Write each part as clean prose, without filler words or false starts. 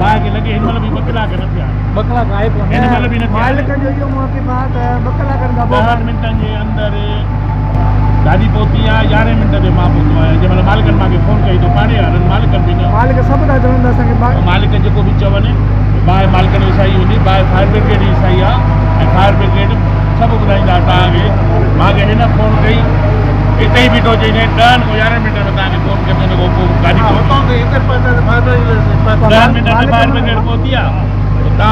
बाग लगे हिनमल भी बकला के न थिया बकला गायब हिनमल भी न थिया मालिक जो इहो मूंखे बात बकला करदा 10 मिनटन जे अंदर गाड़ी पहुती है 11 मिनट में मां पहुतो है जब मालिकन मांगे फोन कई तो पाड़े हन मालिकन भी न मालिक सब दा चवंदा संगे मालिक जो भी चवने बाय मालिकन विसाई हुंदी बाय फायर ब्रिगेड विसाई आ फायर ब्रिगेड सब बुधाईंदा ताके मांगे हिन फोन कई इते ही बीठो चई 10 को 11 मिनट में ताके फोन करने को गाड़ी पहुंचो के इते पता 10 मिनट में फायर ब्रिगेड पहुंची आ ता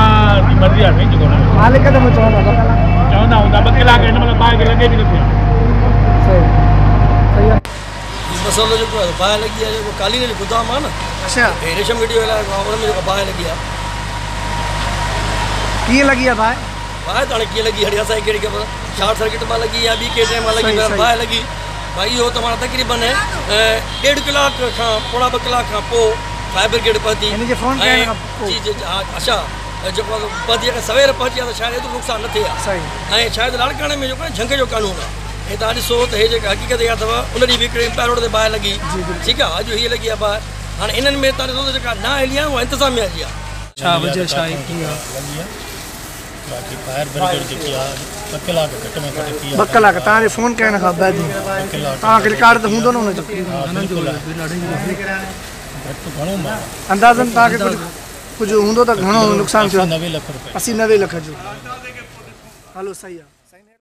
की मर्जी आ नहीं जो मालिक तो चवंदा हुंदा बकला के हिनमल बाग लगे भी न थिया सही है मसलो जो बाहि लगी है जो कालीन जो गोदाम है ना अच्छा रेशम वीडियो वाला उन में जो बाहि लगी है की लगी है भाई बाहि ताने की लगी हड़िया साई केड़ी के शॉर्ट सर्किट में लगी या बी के टाइम लगी बाहि लगी भाई यो तमारा तकरीबन 1.5 कलाक का पौना 2 कलाक का पो फायर ब्रिगेड पहुंची यानी जे फोन करण का जी जी अच्छा जो पहुंची के सवेर पहुंची तो शायद तो नुकसान न थिया सही ऐं शायद लाड़काने में जो झंग जो कानून है हे तव्हां ॾिसो त हे जेका हक़ीक़त इहा अथव उन ॾींहुं बि हिकिड़े एम्पायर रोड ते बाहि लॻी ठीकु आहे अॼु हीअ लॻी आहे बाहि हाणे इन्हनि में तव्हां ॾिसो त जेका न हली आहे उहा इंतिज़ामिया जी आहे छा वजह छा आहे बाकी फायर ब्रिगेड जेकी आहे 2 कलाक घटि में घटि थी 2 कलाक तव्हांजे फोन करण खां बैदि तव्हांखे रिकॉर्ड त हूंदो न हुन जो घणो अंदाज़न तव्हांखे कुझु हूंदो त घणो नुक़सानु थियो 90 लख रुपए 80-90 लख जो हलो सही आहे